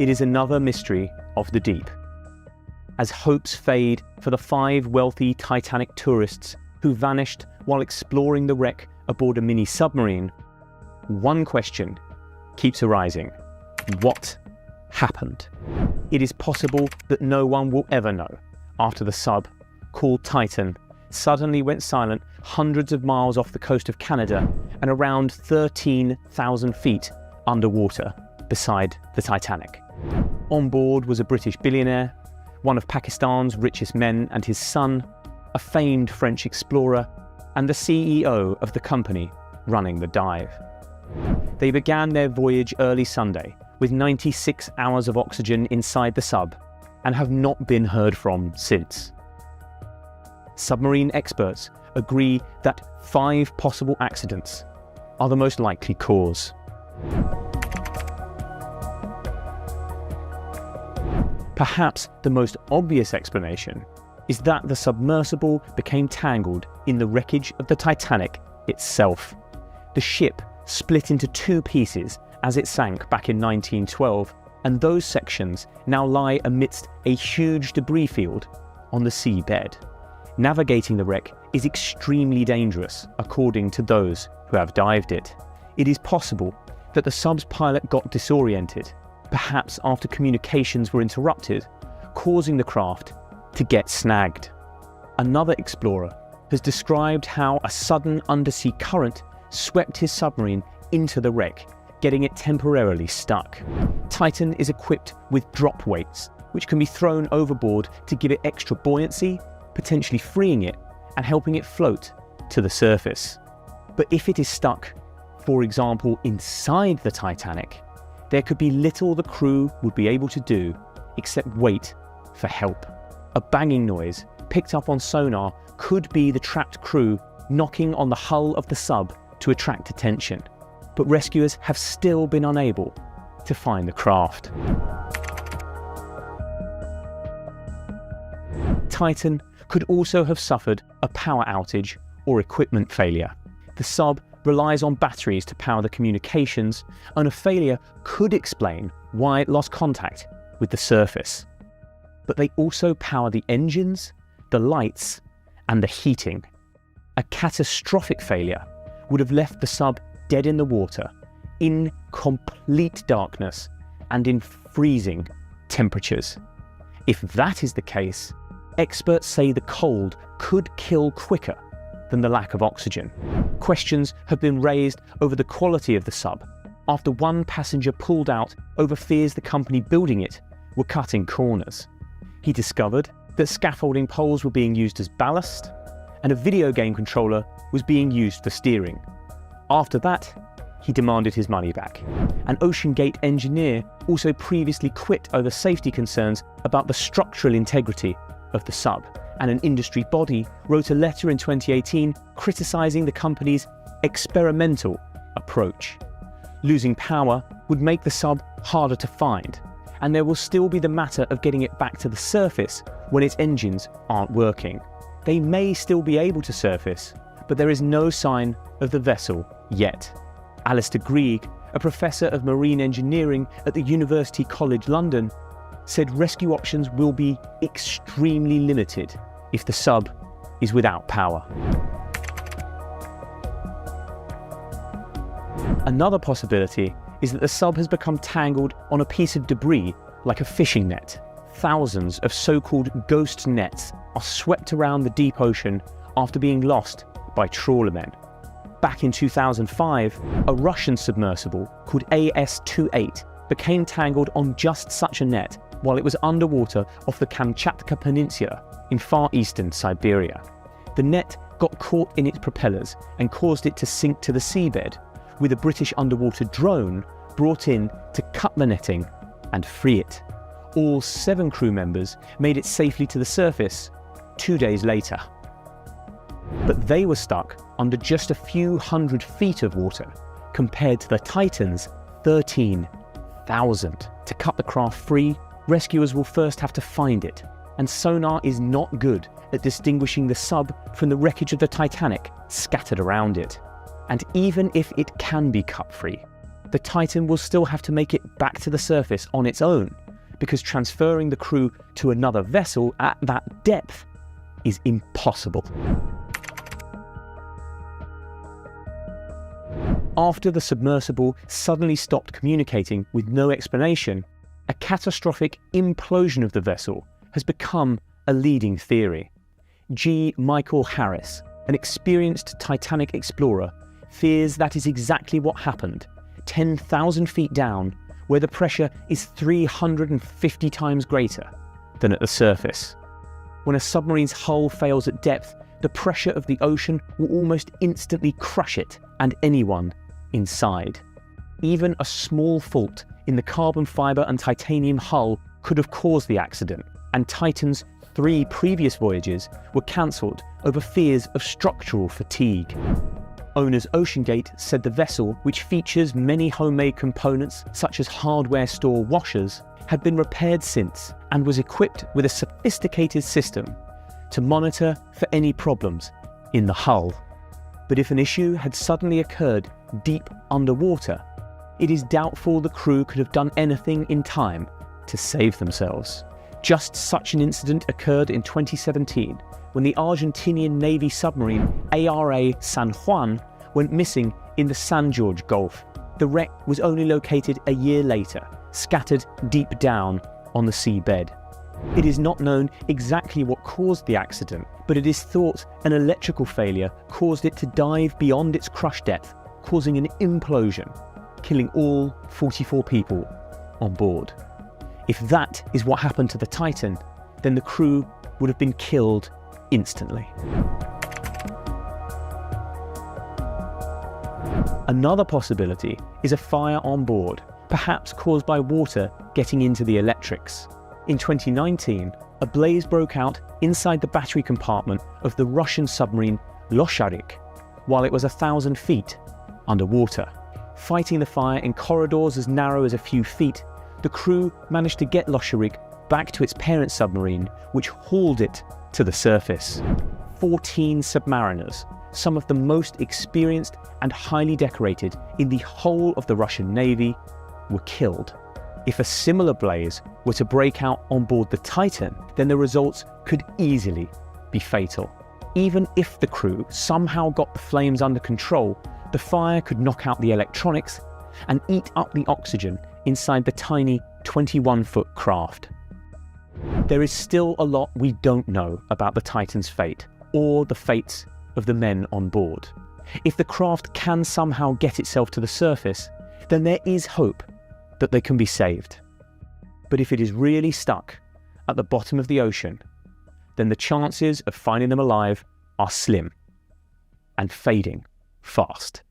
it is another mystery of the deep. As hopes fade for the 5 wealthy Titanic tourists who vanished while exploring the wreck aboard a mini submarine, one question keeps arising. What happened? It is possible that no one will ever know after the sub, called Titan, suddenly went silent hundreds of miles off the coast of Canada and around 13,000 feet underwater beside the Titanic. On board was a British billionaire, one of Pakistan's richest men and his son, a famed French explorer, and the CEO of the company running the dive. They began their voyage early Sunday with 96 hours of oxygen inside the sub and have not been heard from since. Submarine experts agree that 5 possible accidents are the most likely cause. Perhaps the most obvious explanation is that the submersible became tangled in the wreckage of the Titanic itself. The ship split into 2 pieces as it sank back in 1912, and those sections now lie amidst a huge debris field on the seabed. Navigating the wreck is extremely dangerous, according to those who have dived it. It is possible that the sub's pilot got disoriented, perhaps after communications were interrupted, causing the craft to get snagged. Another explorer has described how a sudden undersea current swept his submarine into the wreck, getting it temporarily stuck. Titan is equipped with drop weights, which can be thrown overboard to give it extra buoyancy, potentially freeing it and helping it float to the surface. But if it is stuck, for example, inside the Titanic, there could be little the crew would be able to do except wait for help. A banging noise picked up on sonar could be the trapped crew knocking on the hull of the sub to attract attention, but rescuers have still been unable to find the craft. Titan could also have suffered a power outage or equipment failure. The sub relies on batteries to power the communications, and a failure could explain why it lost contact with the surface. But they also power the engines, the lights, and the heating. A catastrophic failure would have left the sub dead in the water, in complete darkness, and in freezing temperatures. If that is the case, experts say the cold could kill quicker than the lack of oxygen. Questions have been raised over the quality of the sub after one passenger pulled out over fears the company building it were cutting corners. He discovered that scaffolding poles were being used as ballast and a video game controller was being used for steering. After that, he demanded his money back. An OceanGate engineer also previously quit over safety concerns about the structural integrity of the sub, and an industry body wrote a letter in 2018 criticising the company's experimental approach. Losing power would make the sub harder to find, and there will still be the matter of getting it back to the surface when its engines aren't working. They may still be able to surface, but there is no sign of the vessel yet. Alistair Grieg, a professor of marine engineering at the University College London, said rescue options will be extremely limited if the sub is without power. Another possibility is that the sub has become tangled on a piece of debris like a fishing net. Thousands of so-called ghost nets are swept around the deep ocean after being lost by trawlermen. Back in 2005, a Russian submersible called AS-28 became tangled on just such a net while it was underwater off the Kamchatka Peninsula in far eastern Siberia. The net got caught in its propellers and caused it to sink to the seabed, with a British underwater drone brought in to cut the netting and free it. All 7 crew members made it safely to the surface 2 days later. But they were stuck under just a few hundred feet of water, compared to the Titan's 13,000. To cut the craft free, rescuers will first have to find it, and sonar is not good at distinguishing the sub from the wreckage of the Titanic scattered around it. And even if it can be cut free, the Titan will still have to make it back to the surface on its own, because transferring the crew to another vessel at that depth is impossible. After the submersible suddenly stopped communicating with no explanation, a catastrophic implosion of the vessel has become a leading theory. G. Michael Harris, an experienced Titanic explorer, fears that is exactly what happened, 10,000 feet down, where the pressure is 350 times greater than at the surface. When a submarine's hull fails at depth, the pressure of the ocean will almost instantly crush it and anyone inside. Even a small fault in the carbon fibre and titanium hull could have caused the accident, and Titan's 3 previous voyages were cancelled over fears of structural fatigue. Owners OceanGate said the vessel, which features many homemade components such as hardware store washers, had been repaired since and was equipped with a sophisticated system to monitor for any problems in the hull. But if an issue had suddenly occurred deep underwater, it is doubtful the crew could have done anything in time to save themselves. Just such an incident occurred in 2017 when the Argentinian Navy submarine ARA San Juan went missing in the San Jorge Gulf. The wreck was only located a year later, scattered deep down on the seabed. It is not known exactly what caused the accident, but it is thought an electrical failure caused it to dive beyond its crush depth, causing an implosion, killing all 44 people on board. If that is what happened to the Titan, then the crew would have been killed instantly. Another possibility is a fire on board, perhaps caused by water getting into the electrics. In 2019, a blaze broke out inside the battery compartment of the Russian submarine Losharik while it was 1,000 feet underwater. Fighting the fire in corridors as narrow as a few feet, the crew managed to get Losharik back to its parent submarine, which hauled it to the surface. 14 submariners, some of the most experienced and highly decorated in the whole of the Russian Navy, were killed. If a similar blaze were to break out on board the Titan, then the results could easily be fatal. Even if the crew somehow got the flames under control, the fire could knock out the electronics and eat up the oxygen inside the tiny 21-foot craft. There is still a lot we don't know about the Titan's fate, or the fates of the men on board. If the craft can somehow get itself to the surface, then there is hope that they can be saved. But if it is really stuck at the bottom of the ocean, then the chances of finding them alive are slim and fading fast.